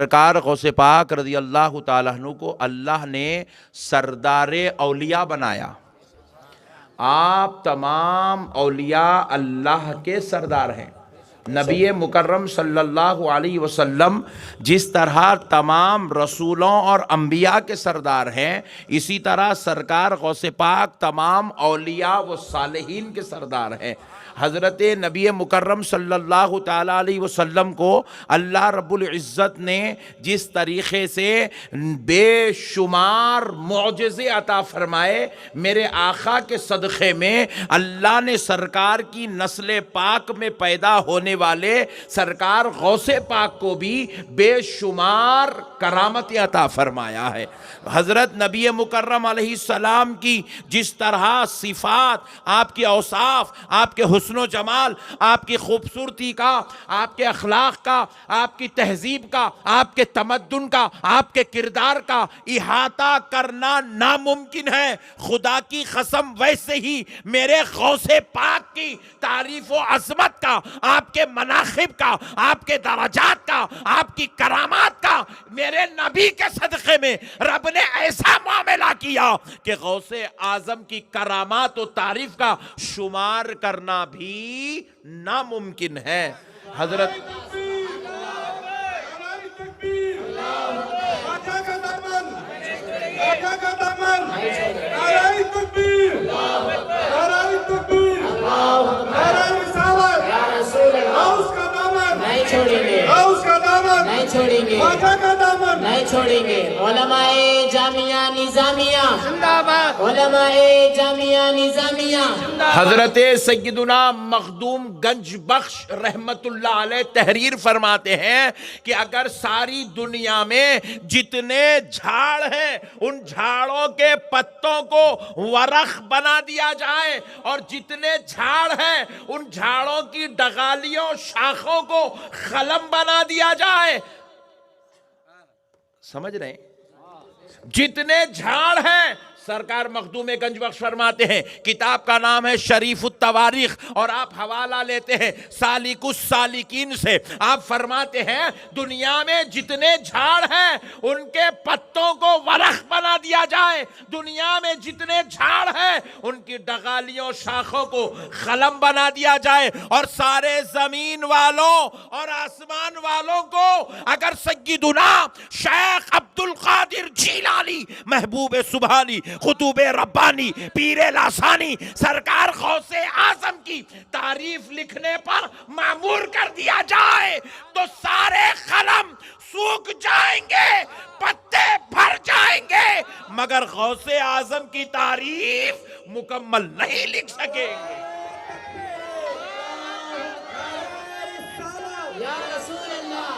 سرکار غوث پاک رضی اللہ تعالیٰ عنہ کو اللہ نے سردار اولیاء بنایا۔ آپ تمام اولیاء اللہ کے سردار ہیں۔ نبی مکرم صلی اللہ علیہ وسلم جس طرح تمام رسولوں اور انبیاء کے سردار ہیں، اسی طرح سرکار غوث پاک تمام اولیاء و صالحین کے سردار ہیں۔ حضرت نبی مکرم صلی اللہ تعالیٰ علیہ وسلم کو اللہ رب العزت نے جس طریقے سے بے شمار معجزے عطا فرمائے، میرے آقا کے صدقے میں اللہ نے سرکار کی نسل پاک میں پیدا ہونے والے سرکار غوث پاک کو بھی بے شمار کرامتیں عطا فرمایا ہے۔ حضرت نبی مکرم علیہ السلام کی جس طرح صفات، آپ کے اوصاف، آپ کے حسن و جمال، آپ کی خوبصورتی کا، آپ کے اخلاق کا، آپ کی تہذیب کا، آپ کے تمدن کا، آپ کے کردار کا احاطہ کرنا ناممکن ہے، خدا کی قسم ویسے ہی میرے غوث پاک کی تعریف و عظمت کا، آپ کے مناقب کا، آپ کے درجات کا، آپ کی کرامات کا میرے نبی کے صدقے میں رب نے ایسا معاملہ کیا کہ غوث اعظم کی کرامات و تعریف کا شمار کرنا بھی ناممکن ہے۔ حضرت نہیں چھوڑیں گے۔ علماء جامعہ نظامیہ علماء جامعہ نظامیہ۔ حضرت سیدنا مخدوم گنج بخش رحمت اللہ علیہ تحریر فرماتے ہیں کہ اگر ساری دنیا میں جتنے جھاڑ ہیں ان جھاڑوں کے پتوں کو ورق بنا دیا جائے اور جتنے جھاڑ ہیں ان جھاڑوں کی ڈغالیوں شاخوں کو قلم بنا دیا جائے، سمجھ رہے ہیں؟ جتنے جھاڑ ہیں، سرکار مخدوم گنج بخش فرماتے ہیں، کتاب کا نام ہے شریف التواریخ اور آپ حوالہ لیتے ہیں سالک السالکین سے، آپ فرماتے ہیں دنیا میں جتنے جھاڑ ہیں ان کے پتوں کو ورق بنا دیا جائے، دنیا میں جتنے جھاڑ ہیں ان کی ڈغالیوں شاخوں کو قلم بنا دیا جائے، اور سارے زمین والوں اور آسمان والوں کو اگر سیدنا شیخ عبد القادر جیلانی، محبوب سبحانی، خطوب ربانی، پیر لاسانی، سرکار غوث اعظم کی تعریف لکھنے پر معمور کر دیا جائے تو سارے قلم سوکھ جائیں گے، پتے بھر جائیں گے، مگر غوث اعظم کی تعریف مکمل نہیں لکھ سکیں گے۔ یا رسول اللہ،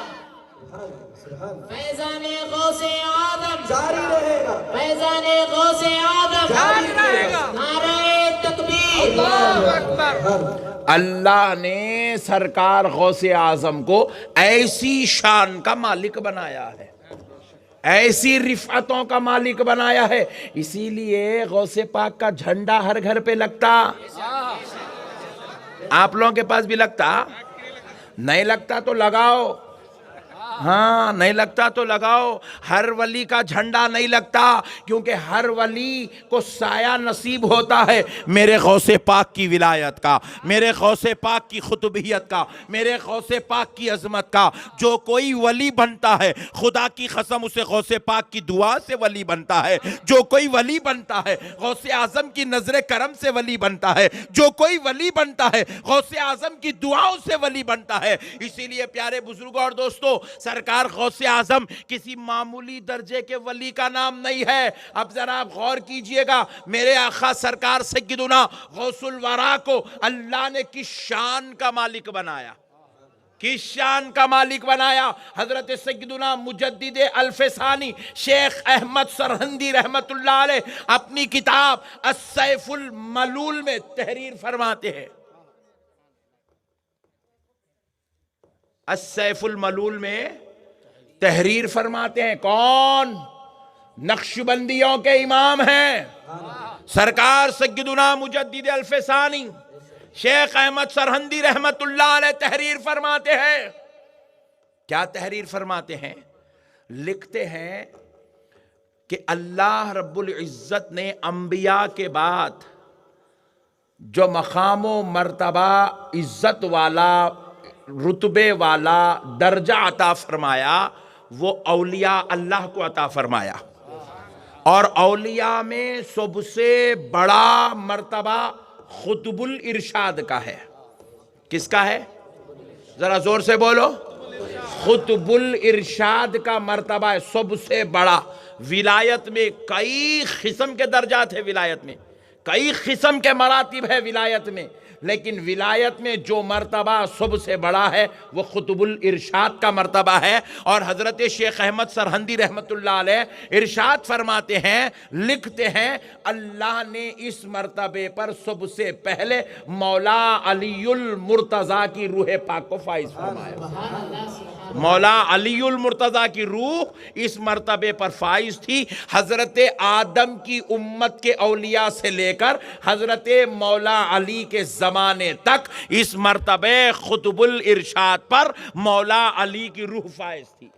فیضان غوث اعظم جاری رہے گا، فیضان غوث اعظم جاری رہے گا۔ نعرہ تکبیر، اللہ اکبر۔ اللہ نے سرکار غوث اعظم کو ایسی شان کا مالک بنایا ہے، ایسی رفعتوں کا مالک بنایا ہے، اسی لیے غوث پاک کا جھنڈا ہر گھر پہ لگتا۔ آپ لوگوں کے پاس بھی لگتا؟ نہیں لگتا تو لگاؤ، ہاں نہیں لگتا تو لگاؤ۔ ہر ولی کا جھنڈا نہیں لگتا کیونکہ ہر ولی کو سایہ نصیب ہوتا ہے میرے غوث پاک کی ولایت کا، میرے غوث پاک کی خطبیت کا، میرے غوث پاک کی عظمت کا۔ جو کوئی ولی بنتا ہے خدا کی قسم اسے غوث پاک کی دعا سے ولی بنتا ہے، جو کوئی ولی بنتا ہے غوث اعظم کی نظر کرم سے ولی بنتا ہے، جو کوئی ولی بنتا ہے غوث اعظم کی دعاؤں سے ولی بنتا ہے۔ اسی لیے پیارے بزرگوں اور دوستوں، سرکار غوث اعظم کسی معمولی درجے کے ولی کا نام نہیں ہے۔ اب ذرا آپ غور کیجئے گا، میرے آقا سرکار سیدنا غوث الورا کو اللہ نے کس شان کا مالک بنایا، کس شان کا مالک بنایا۔ حضرت سیدنا مجدد الفسانی شیخ احمد سرہندی رحمت اللہ علیہ اپنی کتاب السیف الملول میں تحریر فرماتے ہیں، السیف الملول میں تحریر فرماتے ہیں، کون؟ نقشبندیوں کے امام ہیں سرکار سیدنا مجدد الفسانی شیخ احمد سرہندی رحمت اللہ علیہ تحریر فرماتے ہیں۔ کیا تحریر فرماتے ہیں؟ لکھتے ہیں کہ اللہ رب العزت نے انبیاء کے بعد جو مقام و مرتبہ عزت والا رتبے والا درجہ عطا فرمایا وہ اولیاء اللہ کو عطا فرمایا، اور اولیاء میں سب سے بڑا مرتبہ قطب الارشاد کا ہے۔ کس کا ہے؟ ذرا زور سے بولو۔ قطب الارشاد کا مرتبہ ہے سب سے بڑا۔ ولایت میں کئی قسم کے درجات ہیں، ولایت میں کئی قسم کے مراتب ہے ولایت میں، لیکن ولایت میں جو مرتبہ سب سے بڑا ہے وہ قطب الارشاد کا مرتبہ ہے۔ اور حضرت شیخ احمد سرہندی رحمت اللہ علیہ ارشاد فرماتے ہیں، لکھتے ہیں، اللہ نے اس مرتبے پر سب سے پہلے مولا علی المرتضیٰ کی روح پاک کو فائز فرمایا۔ مولا علی المرتضیٰ کی روح اس مرتبے پر فائز تھی۔ حضرت آدم کی امت کے اولیاء سے لے کر حضرت مولا علی کے زمانے تک اس مرتبے قطب الارشاد پر مولا علی کی روح فائز تھی۔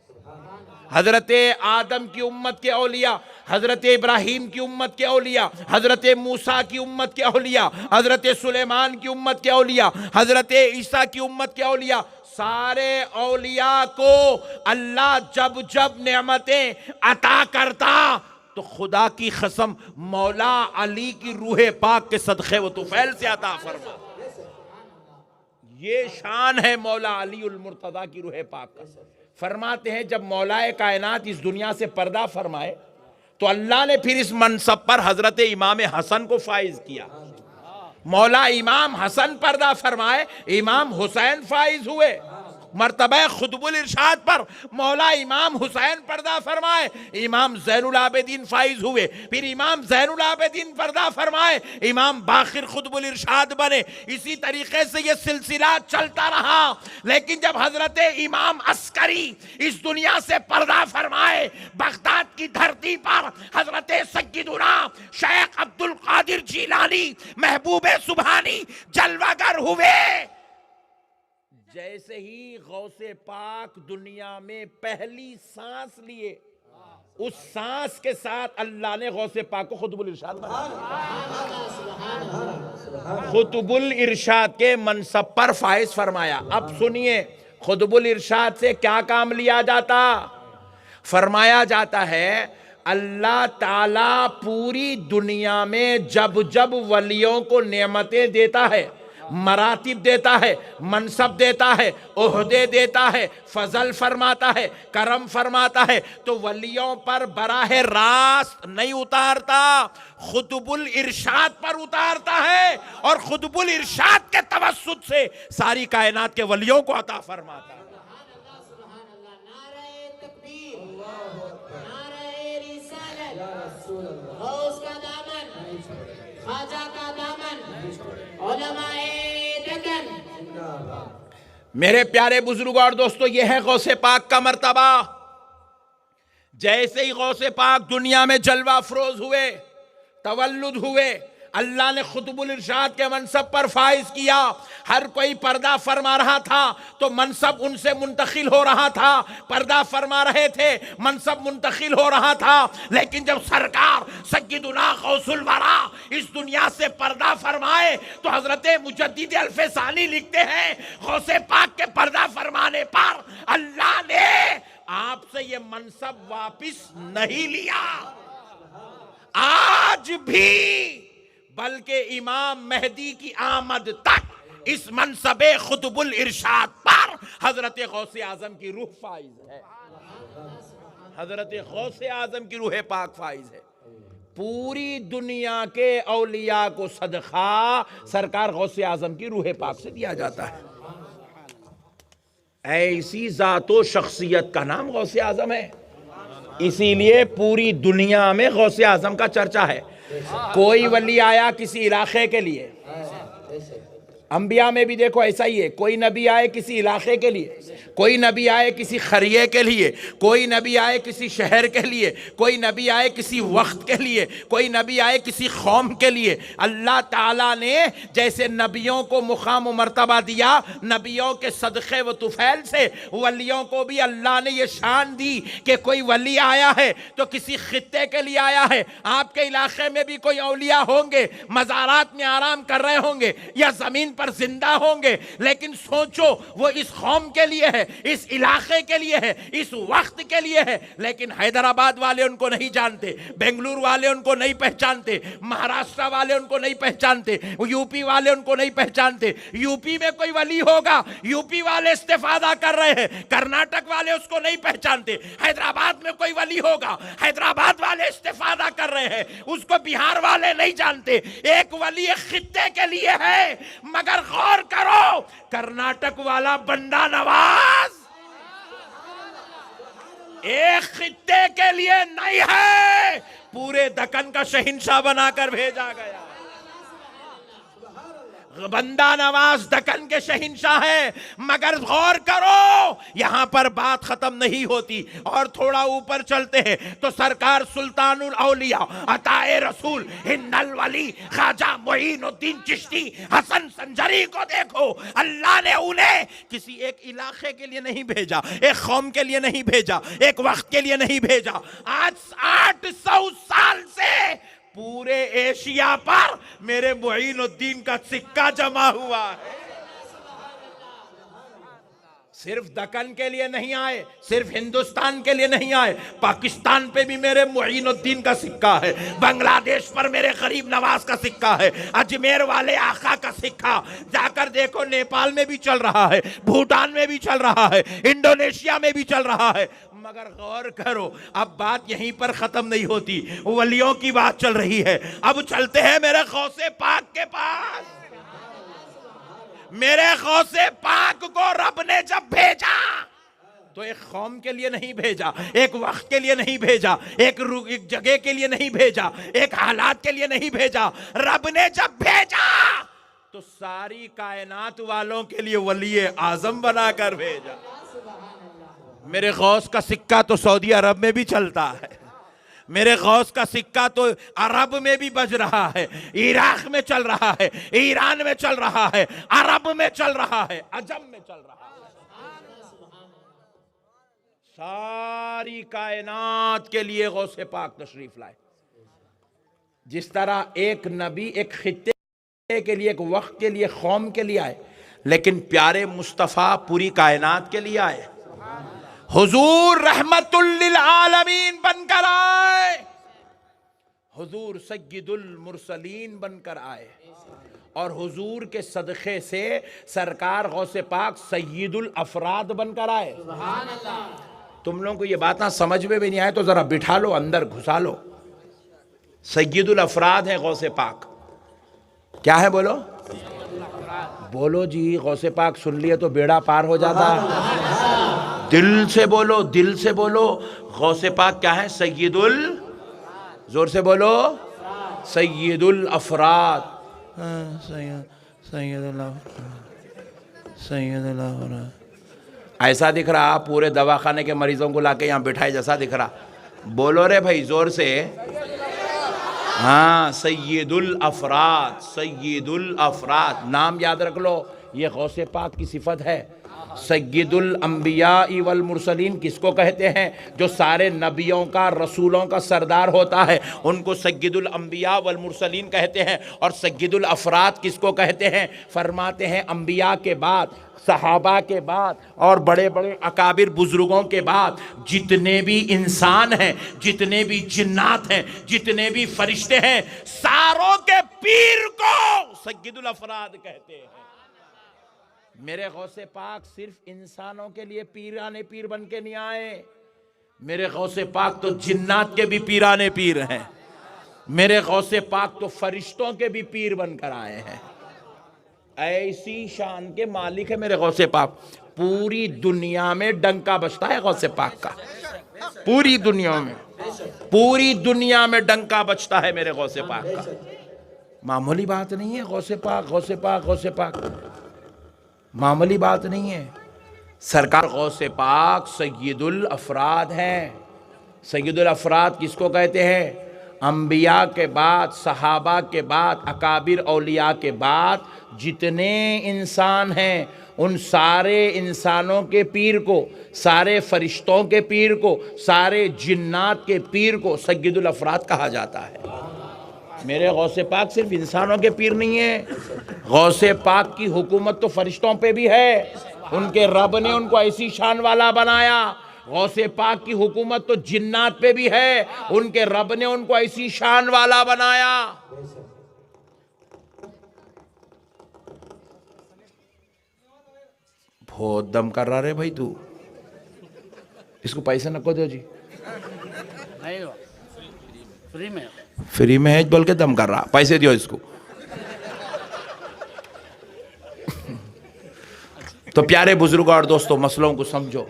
حضرت آدم کی امت کے اولیاء، حضرت ابراہیم کی امت کے اولیاء، حضرت موسیٰ کی امت کے اولیاء، حضرت سلیمان کی امت کے اولیاء، حضرت عیسیٰ کی امت کے اولیاء، سارے اولیاء کو اللہ جب جب نعمتیں عطا کرتا تو خدا کی قسم مولا علی کی روح پاک کے صدقے و طفیل سے عطا فرما۔ یہ شان ہے مولا علی المرتضیٰ کی روح پاک کا۔ فرماتے ہیں جب مولا کائنات اس دنیا سے پردہ فرمائے تو اللہ نے پھر اس منصب پر حضرت امام حسن کو فائز کیا۔ مولا امام حسن پردہ فرمائے، امام حسین فائز ہوئے۔ مرتبہ قطب الارشاد پر مولا امام حسین پردہ فرمائے، امام زین العابدین فائز ہوئے۔ پھر امام زین العابدین پردہ فرمائے، امام باقر قطب الارشاد بنے۔ اسی طریقے سے یہ سلسلہ چلتا رہا، لیکن جب حضرت امام عسکری اس دنیا سے پردہ فرمائے، بغداد کی دھرتی پر حضرت سیدنا شیخ عبد القادر جیلانی محبوب سبحانی جلوہ گر ہوئے۔ جیسے ہی غوث پاک دنیا میں پہلی سانس لیے، اس سانس کے ساتھ اللہ نے غوث پاک کو قطب الارشاد بنایا، قطب الارشاد کے منصب پر فائز فرمایا۔ اب سنیے قطب الارشاد سے کیا کام لیا جاتا؟ فرمایا جاتا ہے اللہ تعالیٰ پوری دنیا میں جب جب ولیوں کو نعمتیں دیتا ہے، مراتب دیتا ہے، منصب دیتا ہے، عہدے دیتا ہے، فضل فرماتا ہے، کرم فرماتا ہے، تو ولیوں پر براہ راست نہیں اتارتا، قطب الارشاد پر اتارتا ہے، اور قطب الارشاد کے توسط سے ساری کائنات کے ولیوں کو عطا فرماتا ہے۔ غوث کا دامن، خواجہ کا دامن، علماء دکن۔ میرے پیارے بزرگوں اور دوستو، یہ ہے غوث پاک کا مرتبہ۔ جیسے ہی غوث پاک دنیا میں جلوہ افروز ہوئے، تولد ہوئے، اللہ نے قطب الارشاد کے منصب پر فائز کیا۔ ہر کوئی پردہ فرما رہا تھا تو منصب ان سے منتقل ہو رہا تھا، پردہ فرما رہے تھے، منصب منتقل ہو رہا تھا۔ لیکن جب سرکار سیدنا غوث الورا اس دنیا سے پردہ فرمائے تو حضرت مجدد الفسانی لکھتے ہیں، غوث پاک کے پردہ فرمانے پر اللہ نے آپ سے یہ منصب واپس نہیں لیا، آج بھی، بلکہ امام مہدی کی آمد تک اس منصب قطب الارشاد پر حضرت غوث اعظم کی روح فائز ہے، حضرت غوث اعظم کی روح پاک فائز ہے۔ پوری دنیا کے اولیاء کو صدقہ سرکار غوث اعظم کی روح پاک سے دیا جاتا ہے۔ ایسی ذات و شخصیت کا نام غوث اعظم ہے، اسی لیے پوری دنیا میں غوث اعظم کا چرچا ہے۔ کوئی ولی آیا کسی علاقے کے لیے، انبیاء میں بھی دیکھو ایسا ہی ہے، کوئی نبی آئے کسی علاقے کے لیے، کوئی نبی آئے کسی قریے کے لیے، کوئی نبی آئے کسی شہر کے لیے، کوئی نبی آئے کسی وقت کے لیے، کوئی نبی آئے کسی قوم کے لیے۔ اللہ تعالیٰ نے جیسے نبیوں کو مقام و مرتبہ دیا، نبیوں کے صدقے و طفیل سے ولیوں کو بھی اللہ نے یہ شان دی کہ کوئی ولی آیا ہے تو کسی خطے کے لیے آیا ہے۔ آپ کے علاقے میں بھی کوئی اولیاء ہوں گے، مزارات میں آرام کر رہے ہوں گے یا زمین پر زندہ ہوں گے، لیکن سوچو وہ اس قوم کے لیے ہے، اس علاقے کے لیے ہے، اس وقت کے لیے ہے، لیکن حیدرآباد والے ان کو نہیں جانتے، بنگلور والے ان کو نہیں پہچانتے، مہاراشٹر والے ان کو نہیں پہچانتے، یو پی والے ان کو نہیں پہچانتے۔ یو پی میں کوئی ولی ہوگا، یو پی والے استفادہ کر رہے ہیں، کرناٹک والے اس کو نہیں پہچانتے۔ حیدرآباد میں کوئی ولی ہوگا، حیدرآباد والے استفادہ کر رہے ہیں، اس کو بہار والے نہیں جانتے۔ ایک ولی ایک خطے کے لیے ہے، مگر غور کرو کرناٹک والا بنڈا نواز ایک خطے کے لیے نہیں ہے، پورے دکن کا شہنشاہ بنا کر بھیجا گیا۔ بندہ نواز دکن کے شہنشاہ ہے، مگر غور کرو یہاں پر بات ختم نہیں ہوتی، اور تھوڑا اوپر چلتے ہیں تو سرکار سلطان الاولیاء عطائے رسول ہند الولی خواجہ معین الدین چشتی حسن سنجری کو دیکھو۔ اللہ نے انہیں کسی ایک علاقے کے لیے نہیں بھیجا، ایک قوم کے لیے نہیں بھیجا، ایک وقت کے لیے نہیں بھیجا۔ آج 800 سال سے پورے ایشیا پر میرے معین الدین کا سکہ جمع ہوا ہے۔ صرف دکن کے لیے نہیں آئے، صرف ہندوستان کے لیے نہیں آئے، پاکستان پہ بھی میرے معین الدین کا سکہ ہے، بنگلہ دیش پر میرے غریب نواز کا سکہ ہے، اجمیر والے آقا کا سکہ جا کر دیکھو نیپال میں بھی چل رہا ہے، بھوٹان میں بھی چل رہا ہے، انڈونیشیا میں بھی چل رہا ہے۔ مگر غور کرو اب بات یہیں پر ختم نہیں ہوتی، ولیوں کی بات چل رہی ہے، اب چلتے ہیں میرے غوث پاک کے پاس۔ میرے غوث پاک کو رب نے جب بھیجا تو ایک قوم کے لیے نہیں بھیجا، ایک وقت کے لیے نہیں بھیجا، ایک جگہ کے لیے نہیں بھیجا، ایک حالات کے لیے نہیں بھیجا۔ رب نے جب بھیجا تو ساری کائنات والوں کے لیے ولی اعظم بنا کر بھیجا۔ میرے غوث کا سکہ تو سعودی عرب میں بھی چلتا ہے، میرے غوث کا سکہ تو عرب میں بھی بج رہا ہے، عراق میں چل رہا ہے، ایران میں چل رہا ہے، عرب میں چل رہا ہے، عجم میں چل رہا ہے۔ ساری کائنات کے لیے غوث پاک تشریف لائے۔ جس طرح ایک نبی ایک خطے کے لیے، ایک وقت کے لیے، قوم کے لیے آئے، لیکن پیارے مصطفیٰ پوری کائنات کے لیے آئے۔ حضور رحمت للعالمین بن کر آئے، حضور سید المرسلین بن کر آئے، اور حضور کے صدقے سے سرکار غوث پاک سید الافراد بن کر آئے۔ تم لوگوں کو یہ بات نہ سمجھ میں بھی نہیں آئے تو ذرا بٹھا لو، اندر گھسا لو۔ سید الافراد ہے غوث پاک۔ کیا ہے بولو؟ بولو جی، غوث پاک سن لیے تو بیڑا پار ہو جاتا ہے۔ دل سے بولو، دل سے بولو۔ غوث پاک کیا ہے؟ زور سے بولو، سید الافراد۔ سید الافراد ایسا دکھ رہا پورے دواخانے کے مریضوں کو لا کے یہاں بٹھائے جیسا دکھ رہا۔ بولو رے بھائی زور سے۔ ہاں، سید الافراد، سید الافراد نام یاد رکھ لو، یہ غوث پاک کی صفت ہے۔ سید الانبیاء والمرسلین کس کو کہتے ہیں؟ جو سارے نبیوں کا، رسولوں کا سردار ہوتا ہے، ان کو سید الانبیاء والمرسلین کہتے ہیں۔ اور سید الافراد کس کو کہتے ہیں؟ فرماتے ہیں انبیاء کے بعد، صحابہ کے بعد اور بڑے بڑے اکابر بزرگوں کے بعد جتنے بھی انسان ہیں، جتنے بھی جنات ہیں، جتنے بھی فرشتے ہیں، ساروں کے پیر کو سید الافراد کہتے ہیں۔ میرے غوث پاک صرف انسانوں کے لیے پیرانے پیر بن کے نہیں آئے، میرے غوث پاک تو جنات کے بھی پیرانے پیر ہیں، میرے غوث پاک تو فرشتوں کے بھی پیر بن کر آئے ہیں۔ ایسی شان کے مالک ہے میرے غوث پاک، پوری دنیا میں ڈنکا بجتا ہے غوث پاک کا، پوری دنیا میں ڈنکا بجتا ہے میرے غوث پاک کا۔ معمولی بات نہیں ہے غوث پاک غوث پاک غوث پاک، معمولی بات نہیں ہے۔ سرکار غوث پاک سید الافراد ہیں۔ سید الافراد کس کو کہتے ہیں؟ انبیاء کے بعد، صحابہ کے بعد، اکابر اولیاء کے بعد جتنے انسان ہیں ان سارے انسانوں کے پیر کو، سارے فرشتوں کے پیر کو، سارے جنات کے پیر کو سید الافراد کہا جاتا ہے۔ میرے غوث پاک صرف انسانوں کے پیر نہیں ہیں، غوث پاک کی حکومت تو فرشتوں پہ بھی ہے، ان کے رب نے ان کو ایسی شان والا بنایا۔ غوث پاک کی حکومت تو جنات پہ بھی ہے، ان کے رب نے ان کو ایسی شان والا بنایا۔ بہت دم کر رہا رہے بھائی تو، اس کو پیسے نہ کو دو جی، فری میں ہے بول کے دم کر رہا، پیسے دیو اس کو۔ تو پیارے بزرگوں اور دوستوں، مسئلوں کو سمجھو،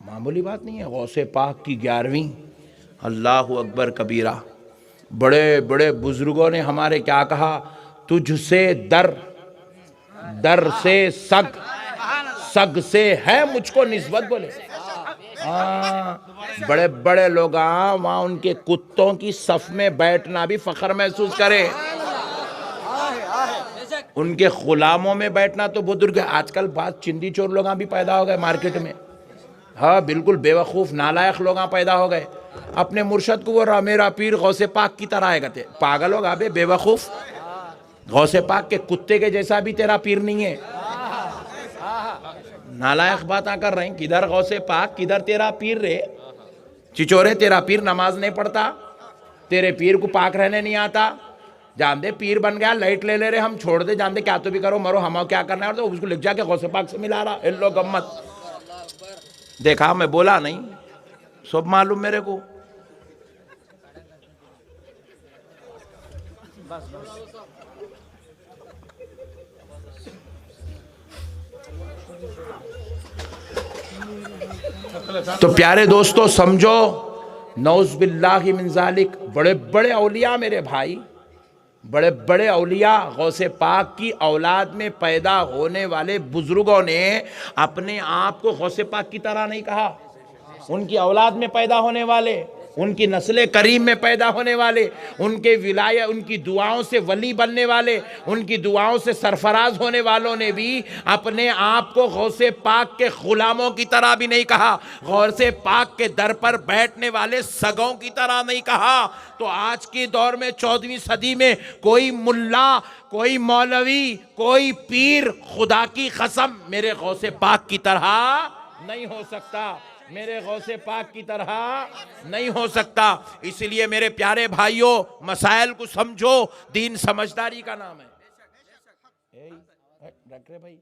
معمولی بات نہیں ہے۔ غوث پاک کی 11ویں، اللہ اکبر کبیرہ۔ بڑے بڑے بزرگوں نے ہمارے کیا کہا؟ تجھ سے در، در سے سگ، سگ سے ہے مجھ کو نسبت، بولے بڑے بڑے لوگ وہاں ان کے کتوں کی صف میں بیٹھنا بھی فخر محسوس کرے، ان کے غلاموں میں بیٹھنا تو بزرگ ہے۔ آج کل بات چندی چور لوگ بھی پیدا ہو گئے مارکیٹ میں، ہاں بالکل بے وقوف نالائق لوگ پیدا ہو گئے، اپنے مرشد کو وہ میرا پیر غوث پاک کی طرح آئے گا۔ پاگل ہوگا بے، بے وقوف، غوث پاک کے کتے کے جیسا بھی تیرا پیر نہیں ہے، نالائق باتاں کر رہے ہیں۔ کدھر غوث پاک، کدھر تیرا پیر رے چچورے؟ تیرا پیر نماز نہیں پڑھتا، تیرے پیر کو پاک رہنے نہیں آتا، جان دے پیر بن گیا لائٹ لے لے رہے، ہم چھوڑ دے، جان دے کیا تو بھی کرو مرو، ہمیں کیا کرنا ہے، تو اس کو لکھ جا کے غوث پاک سے ملا رہا۔ ان لوگ گمت دیکھا، میں بولا نہیں، سب معلوم میرے کو۔ تو پیارے دوستو سمجھو، نعوذ باللہ من ذالک، بڑے بڑے اولیاء میرے بھائی، بڑے بڑے اولیاء غوث پاک کی اولاد میں پیدا ہونے والے بزرگوں نے اپنے آپ کو غوث پاک کی طرح نہیں کہا۔ ان کی اولاد میں پیدا ہونے والے، ان کی نسل کریم میں پیدا ہونے والے، ان کے ولایت، ان کی دعاؤں سے ولی بننے والے، ان کی دعاؤں سے سرفراز ہونے والوں نے بھی اپنے آپ کو غوث پاک کے غلاموں کی طرح بھی نہیں کہا، غوث پاک کے در پر بیٹھنے والے سگوں کی طرح نہیں کہا۔ تو آج کے دور میں 14ویں صدی میں کوئی ملا، کوئی مولوی، کوئی پیر، خدا کی قسم میرے غوث پاک کی طرح نہیں ہو سکتا، میرے غوث پاک کی طرح نہیں ہو سکتا۔ اس لیے میرے پیارے بھائیوں، مسائل کو سمجھو، دین سمجھداری کا نام ہے۔ رکھ رہے بھائی۔